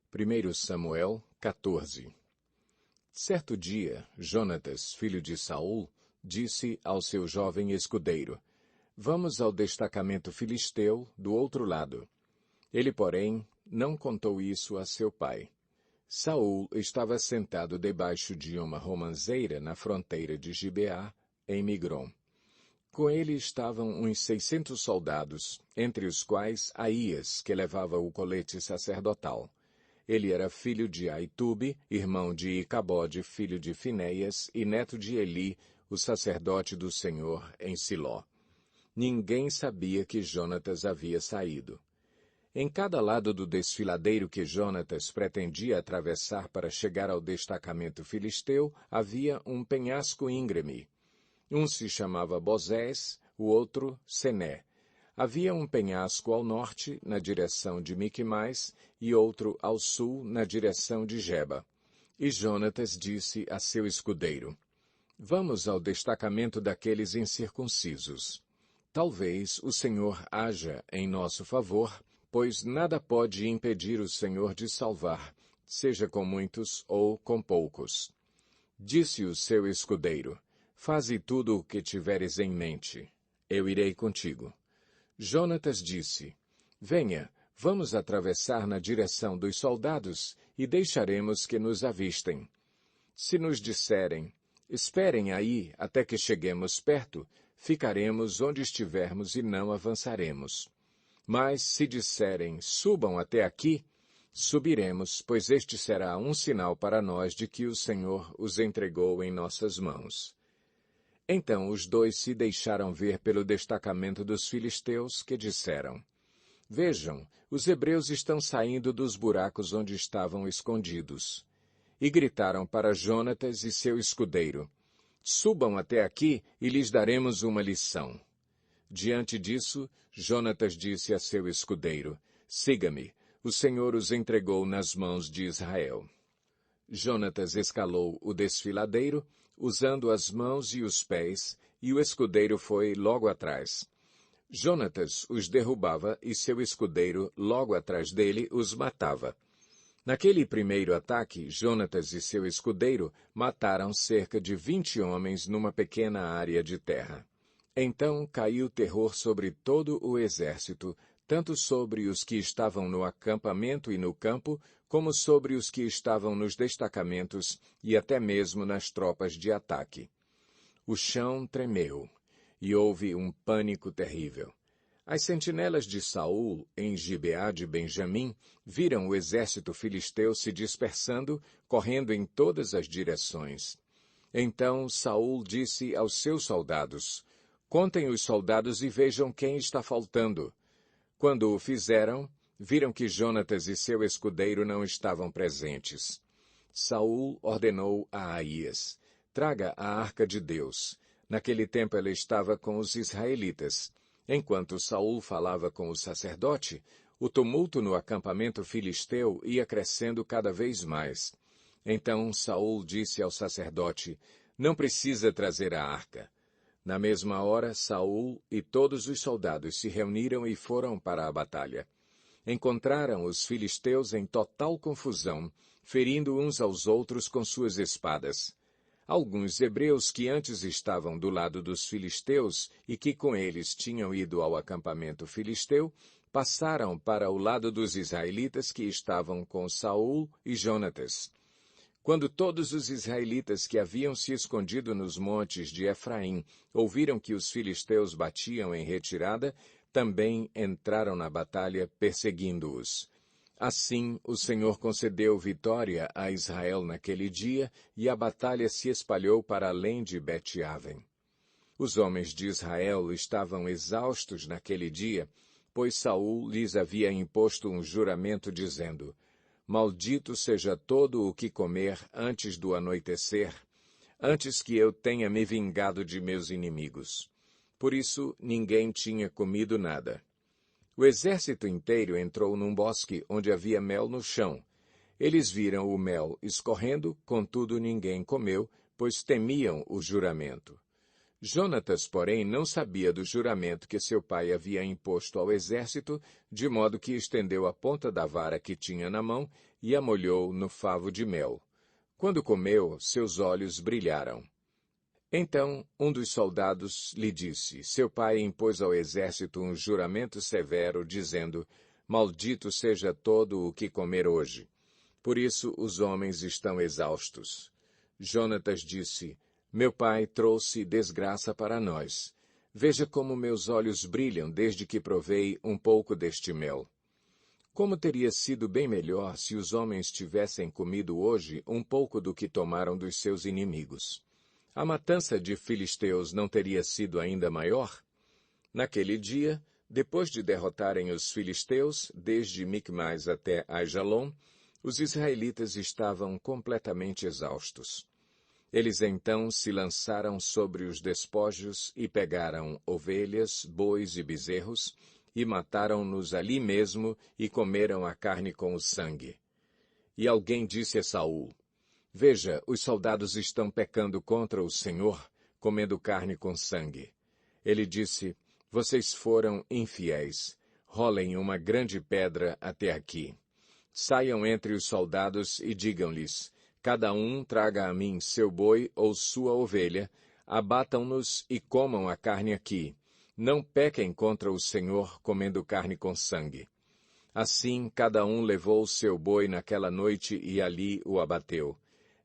1 Samuel 14. Certo dia, Jonatas, filho de Saul, disse ao seu jovem escudeiro: Vamos ao destacamento filisteu do outro lado. Ele, porém, não contou isso a seu pai. Saul estava sentado debaixo de uma romanceira na fronteira de Gibeá, em Migrom. Com ele estavam uns 600 soldados, entre os quais Aías, que levava o colete sacerdotal. Ele era filho de Aitube, irmão de Icabode, filho de Finéias, e neto de Eli, o sacerdote do Senhor, em Siló. Ninguém sabia que Jonatas havia saído. Em cada lado do desfiladeiro que Jonatas pretendia atravessar para chegar ao destacamento filisteu, havia um penhasco íngreme. Um se chamava Bozés, o outro Sené. Havia um penhasco ao norte, na direção de Miquimais, e outro ao sul, na direção de Geba. E Jonatas disse a seu escudeiro: Vamos ao destacamento daqueles incircuncisos. Talvez o Senhor haja em nosso favor, pois nada pode impedir o Senhor de salvar, seja com muitos ou com poucos. Disse o seu escudeiro: Faze tudo o que tiveres em mente. Eu irei contigo. Jonatas disse: Venha, vamos atravessar na direção dos soldados e deixaremos que nos avistem. Se nos disserem: Esperem aí até que cheguemos perto, ficaremos onde estivermos e não avançaremos. Mas se disserem: Subam até aqui, subiremos, pois este será um sinal para nós de que o Senhor os entregou em nossas mãos. Então os dois se deixaram ver pelo destacamento dos filisteus, que disseram: Vejam, os hebreus estão saindo dos buracos onde estavam escondidos. E gritaram para Jonatas e seu escudeiro: Subam até aqui e lhes daremos uma lição. Diante disso, Jonatas disse a seu escudeiro: Siga-me, o Senhor os entregou nas mãos de Israel. Jonatas escalou o desfiladeiro, usando as mãos e os pés, e o escudeiro foi logo atrás. Jonatas os derrubava e seu escudeiro, logo atrás dele, os matava. Naquele primeiro ataque, Jonatas e seu escudeiro mataram cerca de 20 homens numa pequena área de terra. Então caiu terror sobre todo o exército, tanto sobre os que estavam no acampamento e no campo, como sobre os que estavam nos destacamentos e até mesmo nas tropas de ataque. O chão tremeu, e houve um pânico terrível. As sentinelas de Saul, em Gibeá de Benjamim, viram o exército filisteu se dispersando, correndo em todas as direções. Então Saul disse aos seus soldados: Contem os soldados e vejam quem está faltando. Quando o fizeram, viram que Jonatas e seu escudeiro não estavam presentes. Saul ordenou a Aías: Traga a arca de Deus. Naquele tempo ela estava com os israelitas. Enquanto Saul falava com o sacerdote, o tumulto no acampamento filisteu ia crescendo cada vez mais. Então Saul disse ao sacerdote: Não precisa trazer a arca. Na mesma hora, Saul e todos os soldados se reuniram e foram para a batalha. Encontraram os filisteus em total confusão, ferindo uns aos outros com suas espadas. Alguns hebreus que antes estavam do lado dos filisteus e que com eles tinham ido ao acampamento filisteu, passaram para o lado dos israelitas que estavam com Saul e Jonatas. Quando todos os israelitas que haviam se escondido nos montes de Efraim ouviram que os filisteus batiam em retirada, também entraram na batalha perseguindo-os. Assim, o Senhor concedeu vitória a Israel naquele dia, e a batalha se espalhou para além de Bet-Aven. Os homens de Israel estavam exaustos naquele dia, pois Saul lhes havia imposto um juramento dizendo: Maldito seja todo o que comer antes do anoitecer, antes que eu tenha me vingado de meus inimigos. Por isso, ninguém tinha comido nada. O exército inteiro entrou num bosque onde havia mel no chão. Eles viram o mel escorrendo, contudo ninguém comeu, pois temiam o juramento. Jonatas, porém, não sabia do juramento que seu pai havia imposto ao exército, de modo que estendeu a ponta da vara que tinha na mão e a molhou no favo de mel. Quando comeu, seus olhos brilharam. Então um dos soldados lhe disse: seu pai impôs ao exército um juramento severo, dizendo: maldito seja todo o que comer hoje. Por isso os homens estão exaustos. Jonatas disse: meu pai trouxe desgraça para nós. Veja como meus olhos brilham desde que provei um pouco deste mel. Como teria sido bem melhor se os homens tivessem comido hoje um pouco do que tomaram dos seus inimigos. A matança de filisteus não teria sido ainda maior? Naquele dia, depois de derrotarem os filisteus, desde Micmais até Aijalon, os israelitas estavam completamente exaustos. Eles então se lançaram sobre os despojos e pegaram ovelhas, bois e bezerros, e mataram-nos ali mesmo e comeram a carne com o sangue. E alguém disse a Saul: veja, os soldados estão pecando contra o Senhor, comendo carne com sangue. Ele disse: vocês foram infiéis. Rolem uma grande pedra até aqui. Saiam entre os soldados e digam-lhes: cada um traga a mim seu boi ou sua ovelha, abatam-nos e comam a carne aqui. Não pequem contra o Senhor comendo carne com sangue. Assim cada um levou seu boi naquela noite e ali o abateu.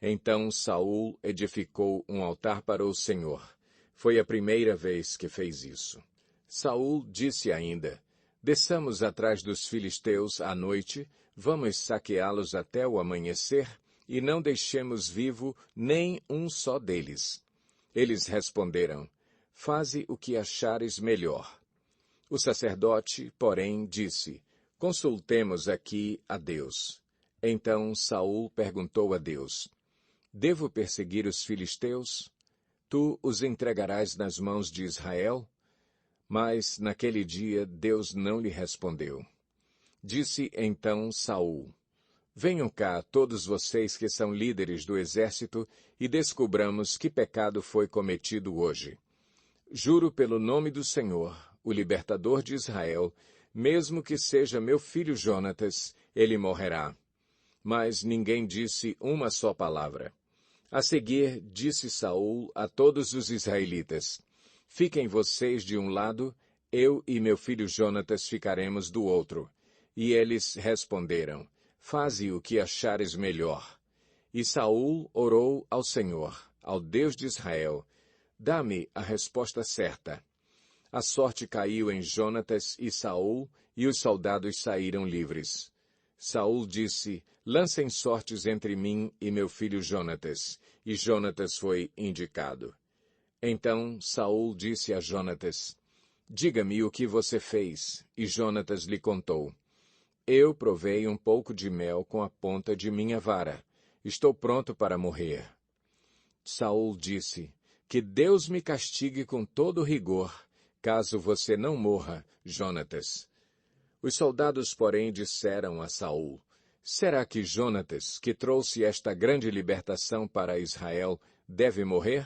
Então Saul edificou um altar para o Senhor. Foi a primeira vez que fez isso. Saul disse ainda: desçamos atrás dos filisteus à noite, vamos saqueá-los até o amanhecer, e não deixemos vivo nem um só deles. Eles responderam: faze o que achares melhor. O sacerdote, porém, disse: consultemos aqui a Deus. Então Saul perguntou a Deus: devo perseguir os filisteus? Tu os entregarás nas mãos de Israel? Mas naquele dia Deus não lhe respondeu. Disse então Saul: venham cá todos vocês que são líderes do exército e descubramos que pecado foi cometido hoje. Juro pelo nome do Senhor, o libertador de Israel, mesmo que seja meu filho Jonatas, ele morrerá. Mas ninguém disse uma só palavra. A seguir, disse Saul a todos os israelitas: fiquem vocês de um lado, eu e meu filho Jonatas ficaremos do outro. E eles responderam: faze o que achares melhor. E Saul orou ao Senhor, ao Deus de Israel: dá-me a resposta certa. A sorte caiu em Jonatas e Saul, e os soldados saíram livres. Saul disse: lancem sortes entre mim e meu filho Jonatas. E Jonatas foi indicado. Então Saul disse a Jonatas: diga-me o que você fez. E Jonatas lhe contou: eu provei um pouco de mel com a ponta de minha vara. Estou pronto para morrer. Saul disse: que Deus me castigue com todo rigor, caso você não morra, Jonatas. Os soldados, porém, disseram a Saul: será que Jonatas, que trouxe esta grande libertação para Israel, deve morrer?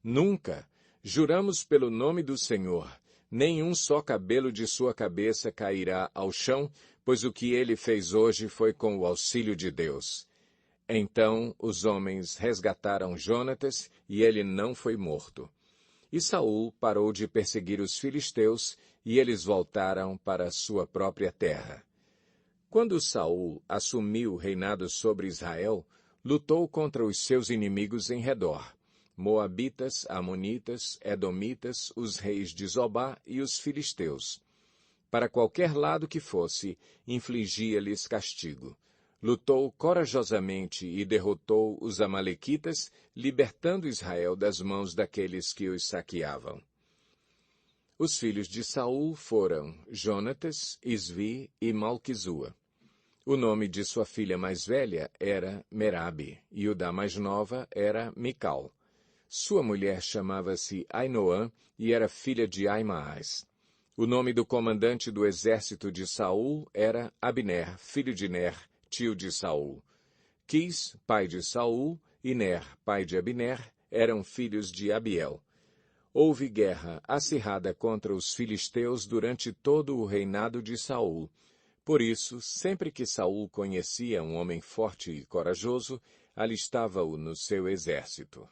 Nunca! Juramos pelo nome do Senhor: nenhum só cabelo de sua cabeça cairá ao chão, pois o que ele fez hoje foi com o auxílio de Deus. Então os homens resgataram Jonatas, e ele não foi morto. E Saul parou de perseguir os filisteus, e eles voltaram para sua própria terra. Quando Saul assumiu o reinado sobre Israel, lutou contra os seus inimigos em redor: Moabitas, Amonitas, Edomitas, os reis de Zobá e os filisteus. Para qualquer lado que fosse, infligia-lhes castigo. Lutou corajosamente e derrotou os amalequitas, libertando Israel das mãos daqueles que os saqueavam. Os filhos de Saul foram Jonatas, Isvi e Malquizua. O nome de sua filha mais velha era Merabe, e o da mais nova era Mical. Sua mulher chamava-se Ainoã e era filha de Aimaas. O nome do comandante do exército de Saul era Abner, filho de Ner, tio de Saul. Quis, pai de Saul, e Ner, pai de Abner, eram filhos de Abiel. Houve guerra acirrada contra os filisteus durante todo o reinado de Saul. Por isso, sempre que Saul conhecia um homem forte e corajoso, alistava-o no seu exército.